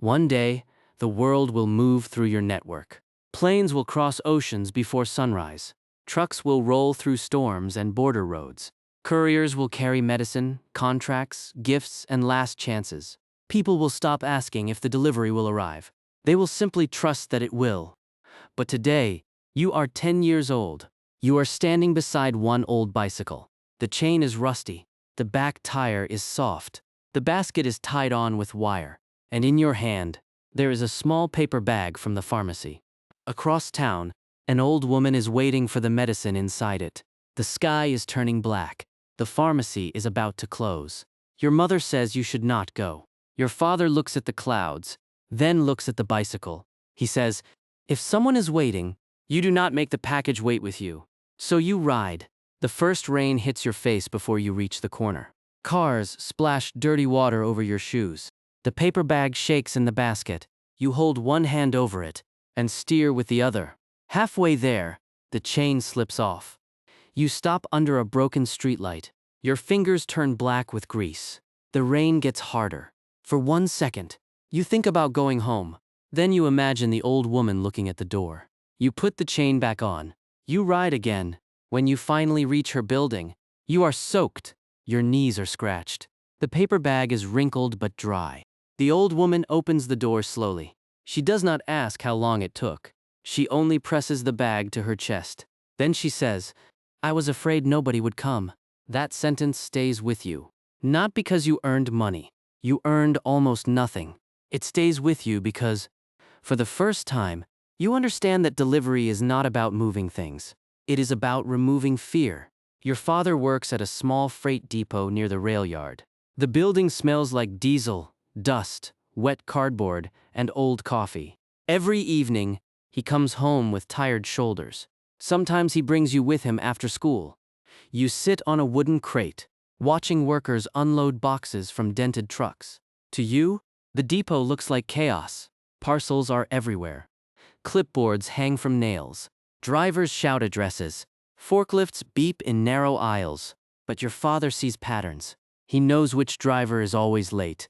One day, the world will move through your network. Planes will cross oceans before sunrise. Trucks will roll through storms and border roads. Couriers will carry medicine, contracts, gifts, and last chances. People will stop asking if the delivery will arrive. They will simply trust that it will. But today, you are 10 years old. You are standing beside one old bicycle. The chain is rusty. The back tire is soft. The basket is tied on with wire. And in your hand, there is a small paper bag from the pharmacy. Across town, an old woman is waiting for the medicine inside it. The sky is turning black. The pharmacy is about to close. Your mother says you should not go. Your father looks at the clouds, then looks at the bicycle. He says, "If someone is waiting, you do not make the package wait with you." So you ride. The first rain hits your face before you reach the corner. Cars splash dirty water over your shoes. The paper bag shakes in the basket. You hold one hand over it and steer with the other. Halfway there, the chain slips off. You stop under a broken streetlight. Your fingers turn black with grease. The rain gets harder. For 1 second, you think about going home. Then you imagine the old woman looking at the door. You put the chain back on. You ride again. When you finally reach her building, you are soaked. Your knees are scratched. The paper bag is wrinkled but dry. The old woman opens the door slowly. She does not ask how long it took. She only presses the bag to her chest. Then she says, "I was afraid nobody would come." That sentence stays with you. Not because you earned money. You earned almost nothing. It stays with you because, for the first time, you understand that delivery is not about moving things. It is about removing fear. Your father works at a small freight depot near the rail yard. The building smells like diesel, dust, wet cardboard, and old coffee. Every evening, he comes home with tired shoulders. Sometimes he brings you with him after school. You sit on a wooden crate, watching workers unload boxes from dented trucks. To you, the depot looks like chaos. Parcels are everywhere. Clipboards hang from nails. Drivers shout addresses. Forklifts beep in narrow aisles. But your father sees patterns. He knows which driver is always late.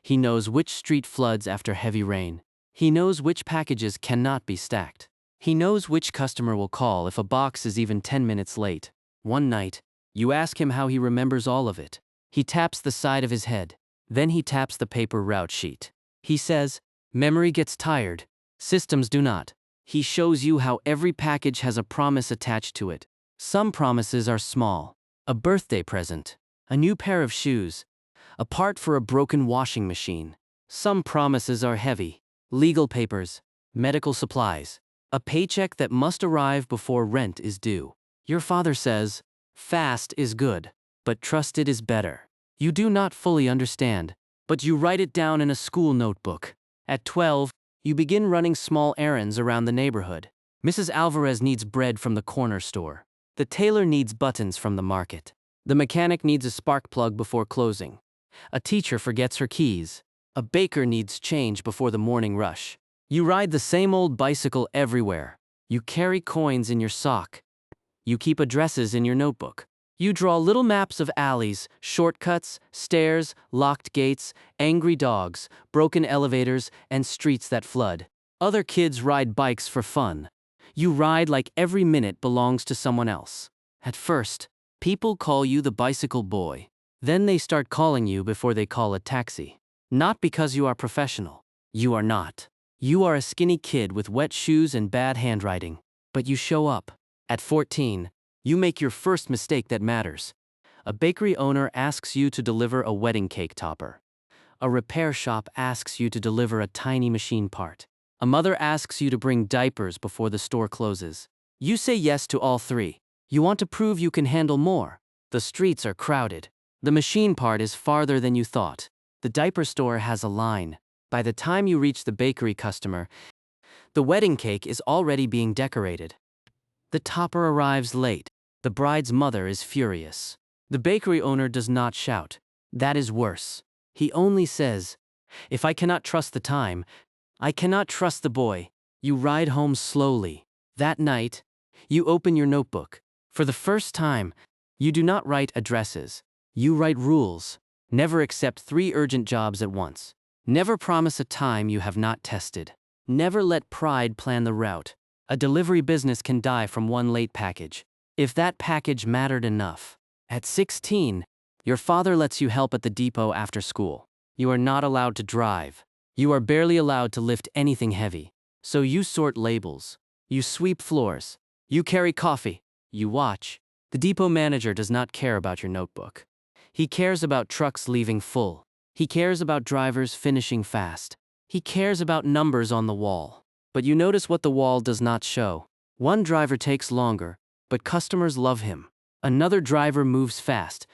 He knows which street floods after heavy rain. He knows which packages cannot be stacked. He knows which customer will call if a box is even 10 minutes late. One night, you ask him how he remembers all of it. He taps the side of his head. Then he taps the paper route sheet. He says, "Memory gets tired. Systems do not." He shows you how every package has a promise attached to it. Some promises are small. A birthday present, a new pair of shoes, a part for a broken washing machine. Some promises are heavy. Legal papers, medical supplies, a paycheck that must arrive before rent is due. Your father says, "Fast is good, but trusted is better." You do not fully understand, but you write it down in a school notebook. At 12, you begin running small errands around the neighborhood. Mrs. Alvarez needs bread from the corner store. The tailor needs buttons from the market. The mechanic needs a spark plug before closing. A teacher forgets her keys. A baker needs change before the morning rush. You ride the same old bicycle everywhere. You carry coins in your sock. You keep addresses in your notebook. You draw little maps of alleys, shortcuts, stairs, locked gates, angry dogs, broken elevators, and streets that flood. Other kids ride bikes for fun. You ride like every minute belongs to someone else. At first, people call you the bicycle boy. Then they start calling you before they call a taxi. Not because you are professional. You are not. You are a skinny kid with wet shoes and bad handwriting. But you show up. At 14, you make your first mistake that matters. A bakery owner asks you to deliver a wedding cake topper. A repair shop asks you to deliver a tiny machine part. A mother asks you to bring diapers before the store closes. You say yes to all three. You want to prove you can handle more. The streets are crowded. The machine part is farther than you thought. The diaper store has a line. By the time you reach the bakery customer, the wedding cake is already being decorated. The topper arrives late. The bride's mother is furious. The bakery owner does not shout. That is worse. He only says, "If I cannot trust the time, I cannot trust the boy." You ride home slowly. That night, you open your notebook. For the first time, you do not write addresses. You write rules. Never accept 3 urgent jobs at once. Never promise a time you have not tested. Never let pride plan the route. A delivery business can die from one late package, if that package mattered enough. At 16, your father lets you help at the depot after school. You are not allowed to drive. You are barely allowed to lift anything heavy. So you sort labels. You sweep floors. You carry coffee. You watch. The depot manager does not care about your notebook. He cares about trucks leaving full. He cares about drivers finishing fast. He cares about numbers on the wall. But you notice what the wall does not show. One driver takes longer, but customers love him. Another driver moves fast,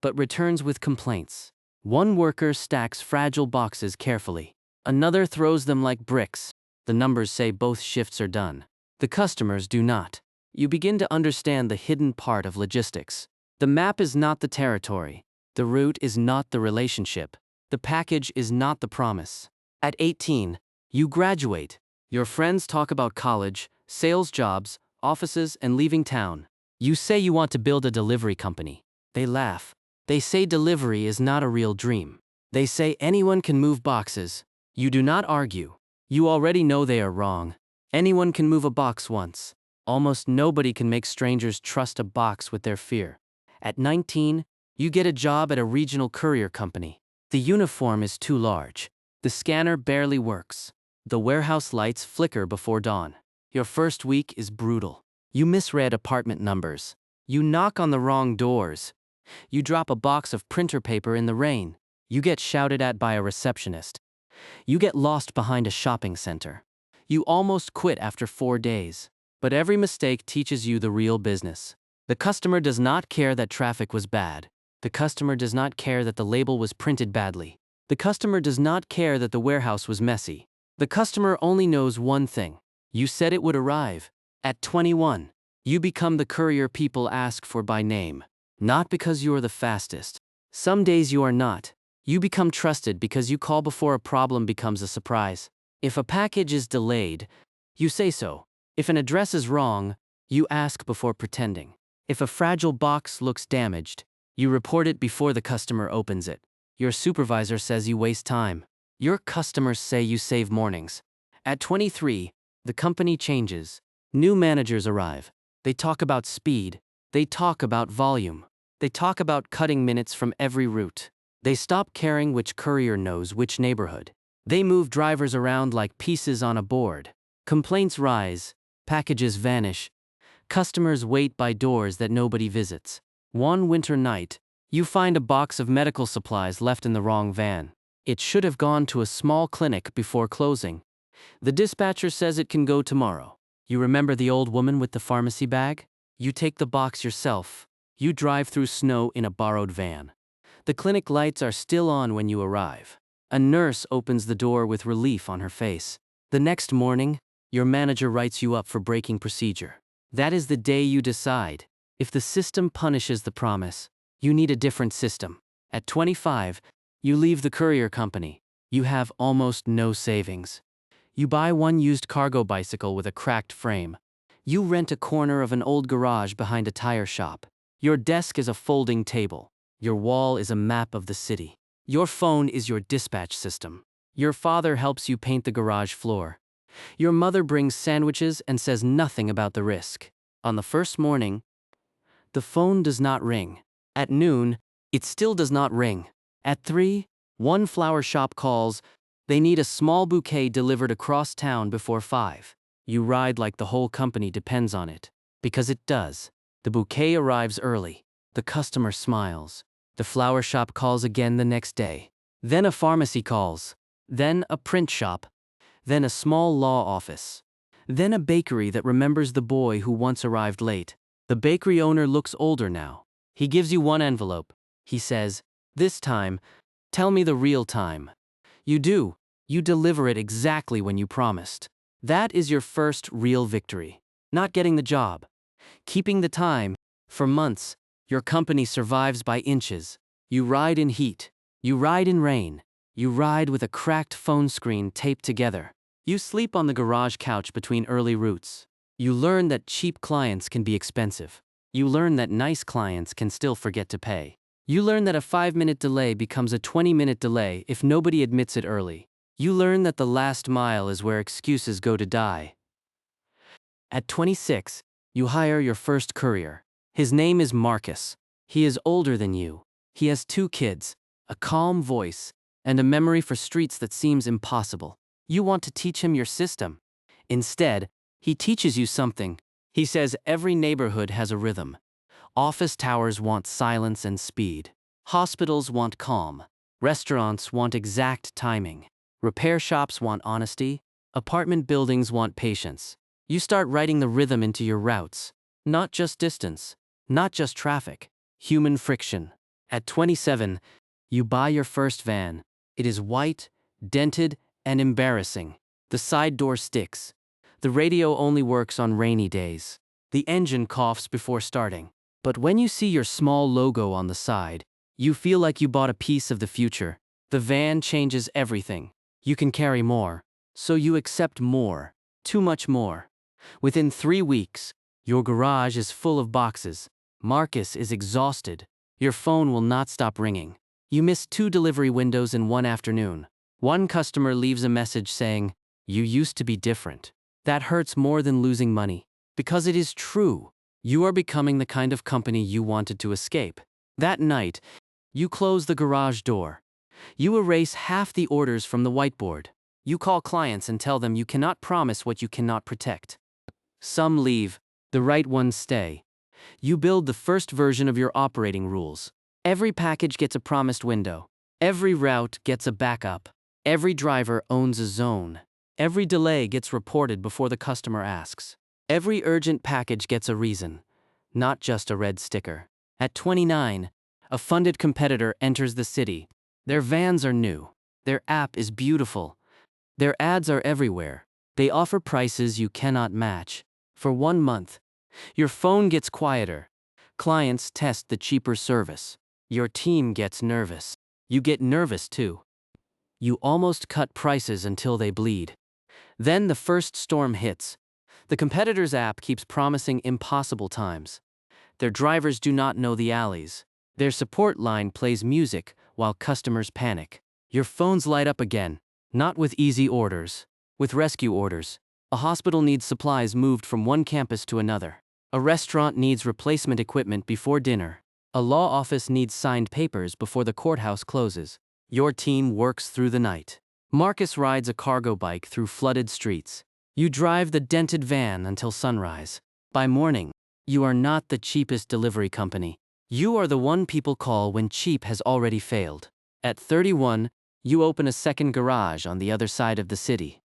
but returns with complaints. One worker stacks fragile boxes carefully. Another throws them like bricks. The numbers say both shifts are done. The customers do not. You begin to understand the hidden part of logistics. The map is not the territory. The route is not the relationship. The package is not the promise. At 18, you graduate. Your friends talk about college, sales jobs, offices, and leaving town. You say you want to build a delivery company. They laugh. They say delivery is not a real dream. They say anyone can move boxes. You do not argue. You already know they are wrong. Anyone can move a box once. Almost nobody can make strangers trust a box with their fear. At 19, you get a job at a regional courier company. The uniform is too large. The scanner barely works. The warehouse lights flicker before dawn. Your first week is brutal. You misread apartment numbers. You knock on the wrong doors. You drop a box of printer paper in the rain. You get shouted at by a receptionist. You get lost behind a shopping center. You almost quit after 4 days. But every mistake teaches you the real business. The customer does not care that traffic was bad. The customer does not care that the label was printed badly. The customer does not care that the warehouse was messy. The customer only knows one thing. You said it would arrive. At 21, you become the courier people ask for by name. Not because you are the fastest. Some days you are not. You become trusted because you call before a problem becomes a surprise. If a package is delayed, you say so. If an address is wrong, you ask before pretending. If a fragile box looks damaged, you report it before the customer opens it. Your supervisor says you waste time. Your customers say you save mornings. At 23, the company changes. New managers arrive. They talk about speed. They talk about volume. They talk about cutting minutes from every route. They stop caring which courier knows which neighborhood. They move drivers around like pieces on a board. Complaints rise. Packages vanish. Customers wait by doors that nobody visits. One winter night, you find a box of medical supplies left in the wrong van. It should have gone to a small clinic before closing. The dispatcher says it can go tomorrow. You remember the old woman with the pharmacy bag? You take the box yourself. You drive through snow in a borrowed van. The clinic lights are still on when you arrive. A nurse opens the door with relief on her face. The next morning, your manager writes you up for breaking procedure. That is the day you decide. If the system punishes the promise, you need a different system. At 25, you leave the courier company. You have almost no savings. You buy one used cargo bicycle with a cracked frame. You rent a corner of an old garage behind a tire shop. Your desk is a folding table. Your wall is a map of the city. Your phone is your dispatch system. Your father helps you paint the garage floor. Your mother brings sandwiches and says nothing about the risk. On the first morning, the phone does not ring. At noon, it still does not ring. At 3, one flower shop calls. They need a small bouquet delivered across town before 5. You ride like the whole company depends on it. Because it does. The bouquet arrives early. The customer smiles. The flower shop calls again the next day. Then a pharmacy calls. Then a print shop. Then a small law office. Then a bakery that remembers the boy who once arrived late. The bakery owner looks older now. He gives you one envelope. He says, "This time, tell me the real time." You do. You deliver it exactly when you promised. That is your first real victory. Not getting the job. Keeping the time. For months, your company survives by inches. You ride in heat. You ride in rain. You ride with a cracked phone screen taped together. You sleep on the garage couch between early routes. You learn that cheap clients can be expensive. You learn that nice clients can still forget to pay. You learn that a 5-minute delay becomes a 20-minute delay if nobody admits it early. You learn that the last mile is where excuses go to die. At 26, you hire your first courier. His name is Marcus. He is older than you. He has 2 kids, a calm voice, and a memory for streets that seems impossible. You want to teach him your system. Instead, he teaches you something. He says every neighborhood has a rhythm. Office towers want silence and speed. Hospitals want calm. Restaurants want exact timing. Repair shops want honesty. Apartment buildings want patience. You start writing the rhythm into your routes. Not just distance, not just traffic, human friction. At 27, you buy your first van. It is white, dented, and embarrassing. The side door sticks. The radio only works on rainy days. The engine coughs before starting. But when you see your small logo on the side, you feel like you bought a piece of the future. The van changes everything. You can carry more, so you accept more, too much more. Within 3 weeks, your garage is full of boxes. Marcus is exhausted. Your phone will not stop ringing. You miss 2 delivery windows in one afternoon. One customer leaves a message saying, "You used to be different." That hurts more than losing money. Because it is true. You are becoming the kind of company you wanted to escape. That night, you close the garage door. You erase half the orders from the whiteboard. You call clients and tell them you cannot promise what you cannot protect. Some leave, the right ones stay. You build the first version of your operating rules. Every package gets a promised window. Every route gets a backup. Every driver owns a zone. Every delay gets reported before the customer asks. Every urgent package gets a reason, not just a red sticker. At 29, a funded competitor enters the city. Their vans are new. Their app is beautiful. Their ads are everywhere. They offer prices you cannot match. For 1 month, your phone gets quieter. Clients test the cheaper service. Your team gets nervous. You get nervous too. You almost cut prices until they bleed. Then the first storm hits. The competitor's app keeps promising impossible times. Their drivers do not know the alleys. Their support line plays music while customers panic. Your phones light up again, not with easy orders, with rescue orders. A hospital needs supplies moved from one campus to another. A restaurant needs replacement equipment before dinner. A law office needs signed papers before the courthouse closes. Your team works through the night. Marcus rides a cargo bike through flooded streets. You drive the dented van until sunrise. By morning, you are not the cheapest delivery company. You are the one people call when cheap has already failed. At 31, you open a second garage on the other side of the city.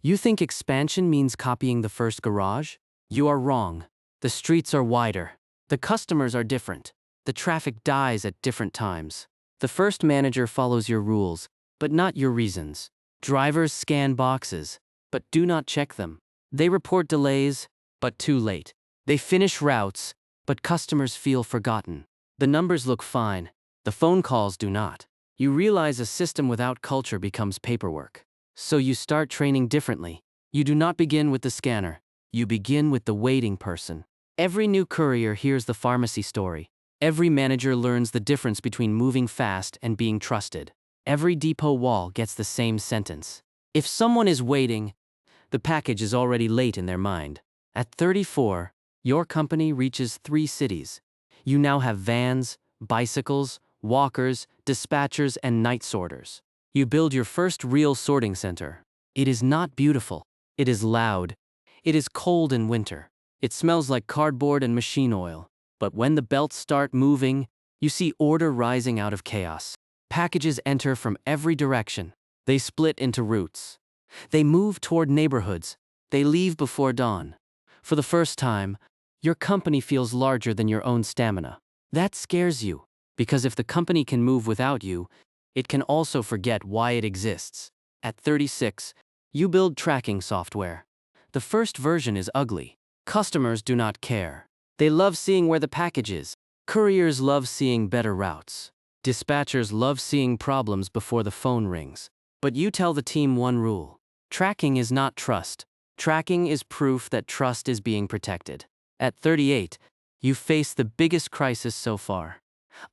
You think expansion means copying the first garage? You are wrong. The streets are wider. The customers are different. The traffic dies at different times. The first manager follows your rules, but not your reasons. Drivers scan boxes, but do not check them. They report delays, but too late. They finish routes, but customers feel forgotten. The numbers look fine. The phone calls do not. You realize a system without culture becomes paperwork. So you start training differently. You do not begin with the scanner. You begin with the waiting person. Every new courier hears the pharmacy story. Every manager learns the difference between moving fast and being trusted. Every depot wall gets the same sentence. If someone is waiting, the package is already late in their mind. At 34, your company reaches 3 cities. You now have vans, bicycles, walkers, dispatchers, and night sorters. You build your first real sorting center. It is not beautiful. It is loud. It is cold in winter. It smells like cardboard and machine oil. But when the belts start moving, you see order rising out of chaos. Packages enter from every direction. They split into routes. They move toward neighborhoods. They leave before dawn. For the first time, your company feels larger than your own stamina. That scares you, because if the company can move without you, it can also forget why it exists. At 36, you build tracking software. The first version is ugly. Customers do not care. They love seeing where the package is. Couriers love seeing better routes. Dispatchers love seeing problems before the phone rings. But you tell the team one rule. Tracking is not trust. Tracking is proof that trust is being protected. At 38, you face the biggest crisis so far.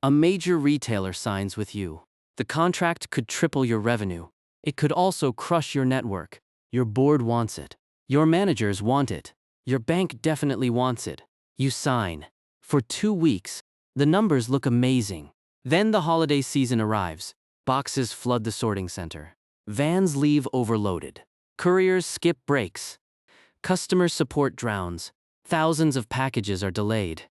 A major retailer signs with you. The contract could triple your revenue. It could also crush your network. Your board wants it. Your managers want it. Your bank definitely wants it. You sign. For 2 weeks, the numbers look amazing. Then the holiday season arrives. Boxes flood the sorting center. Vans leave overloaded. Couriers skip breaks. Customer support drowns. Thousands of packages are delayed.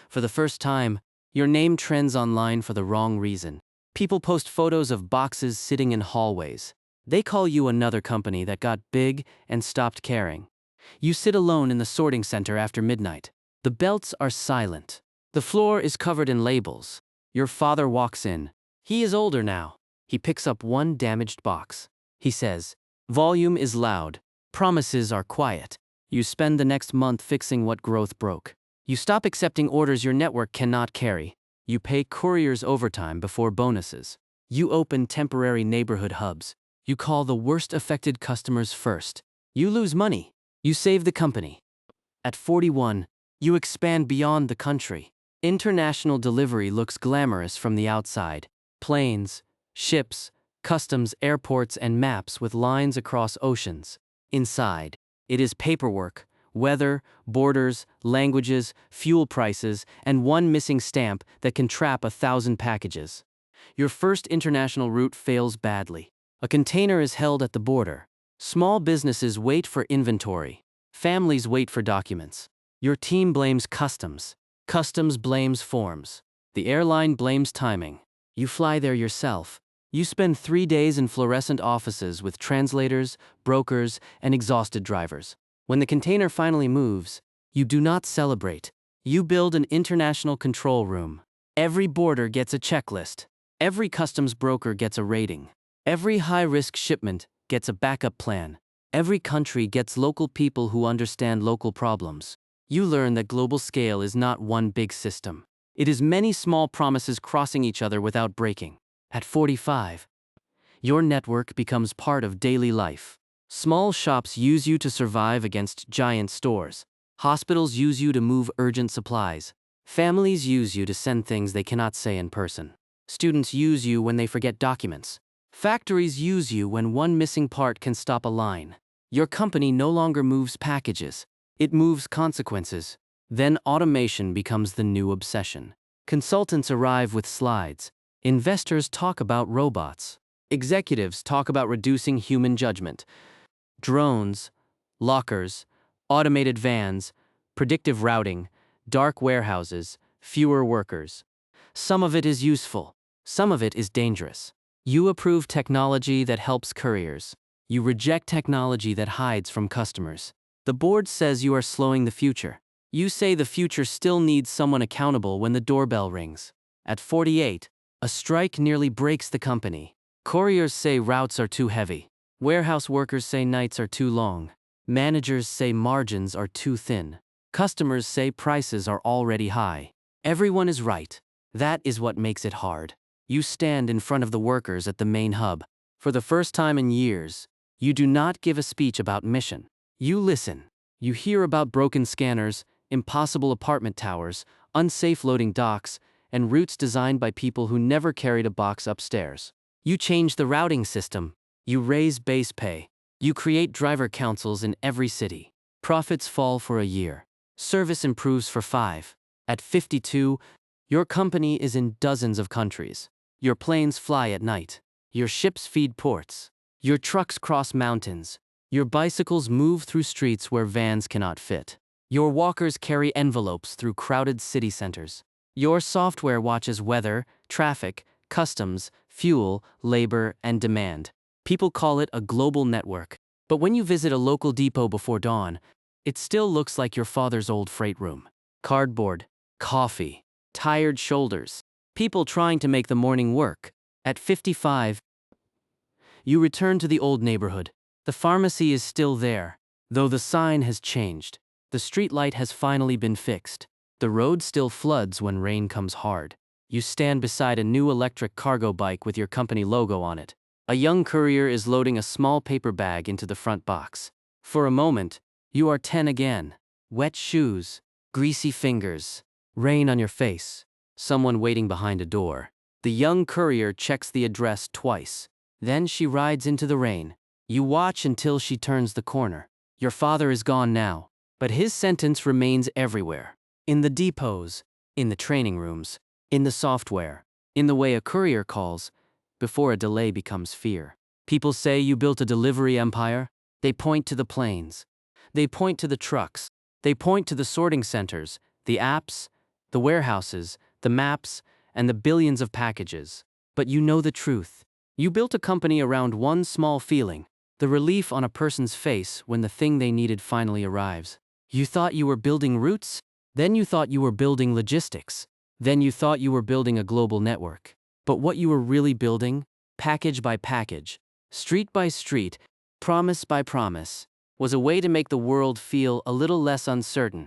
For the first time, your name trends online for the wrong reason. People post photos of boxes sitting in hallways. They call you another company that got big and stopped caring. You sit alone in the sorting center after midnight. The belts are silent. The floor is covered in labels. Your father walks in. He is older now. He picks up one damaged box. He says, "Volume is loud. Promises are quiet." You spend the next month fixing what growth broke. You stop accepting orders your network cannot carry. You pay couriers overtime before bonuses. You open temporary neighborhood hubs. You call the worst affected customers first. You lose money. You save the company. At 41, you expand beyond the country. International delivery looks glamorous from the outside. Planes, ships, customs, airports, and maps with lines across oceans. Inside, it is paperwork, weather, borders, languages, fuel prices, and one missing stamp that can trap 1,000 packages. Your first international route fails badly. A container is held at the border. Small businesses wait for inventory. Families wait for documents. Your team blames customs. Customs blames forms. The airline blames timing. You fly there yourself. You spend 3 days in fluorescent offices with translators, brokers, and exhausted drivers. When the container finally moves, you do not celebrate. You build an international control room. Every border gets a checklist. Every customs broker gets a rating. Every high-risk shipment gets a backup plan. Every country gets local people who understand local problems. You learn that global scale is not one big system. It is many small promises crossing each other without breaking. At 45, your network becomes part of daily life. Small shops use you to survive against giant stores. Hospitals use you to move urgent supplies. Families use you to send things they cannot say in person. Students use you when they forget documents. Factories use you when one missing part can stop a line. Your company no longer moves packages. It moves consequences. Then automation becomes the new obsession. Consultants arrive with slides. Investors talk about robots. Executives talk about reducing human judgment. Drones, lockers, automated vans, predictive routing, dark warehouses, fewer workers. Some of it is useful. Some of it is dangerous. You approve technology that helps couriers. You reject technology that hides from customers. The board says you are slowing the future. You say the future still needs someone accountable when the doorbell rings. At 48, a strike nearly breaks the company. Couriers say routes are too heavy. Warehouse workers say nights are too long. Managers say margins are too thin. Customers say prices are already high. Everyone is right. That is what makes it hard. You stand in front of the workers at the main hub. For the first time in years, you do not give a speech about mission. You listen. You hear about broken scanners, impossible apartment towers, unsafe loading docks, and routes designed by people who never carried a box upstairs. You change the routing system. You raise base pay. You create driver councils in every city. Profits fall for a year. Service improves for 5. At 52, your company is in dozens of countries. Your planes fly at night. Your ships feed ports. Your trucks cross mountains. Your bicycles move through streets where vans cannot fit. Your walkers carry envelopes through crowded city centers. Your software watches weather, traffic, customs, fuel, labor, and demand. People call it a global network. But when you visit a local depot before dawn, it still looks like your father's old freight room. Cardboard, coffee, tired shoulders, people trying to make the morning work. At 55, you return to the old neighborhood. The pharmacy is still there, though the sign has changed. The streetlight has finally been fixed. The road still floods when rain comes hard. You stand beside a new electric cargo bike with your company logo on it. A young courier is loading a small paper bag into the front box. For a moment, you are 10 again. Wet shoes, greasy fingers, rain on your face, someone waiting behind a door. The young courier checks the address twice. Then she rides into the rain. You watch until she turns the corner. Your father is gone now, but his sentence remains everywhere. In the depots, in the training rooms, in the software, in the way a courier calls, before a delay becomes fear. People say you built a delivery empire. They point to the planes. They point to the trucks. They point to the sorting centers, the apps, the warehouses, the maps, and the billions of packages. But you know the truth. You built a company around one small feeling, the relief on a person's face when the thing they needed finally arrives. You thought you were building routes, then you thought you were building logistics, then you thought you were building a global network. But what you were really building, package by package, street by street, promise by promise, was a way to make the world feel a little less uncertain.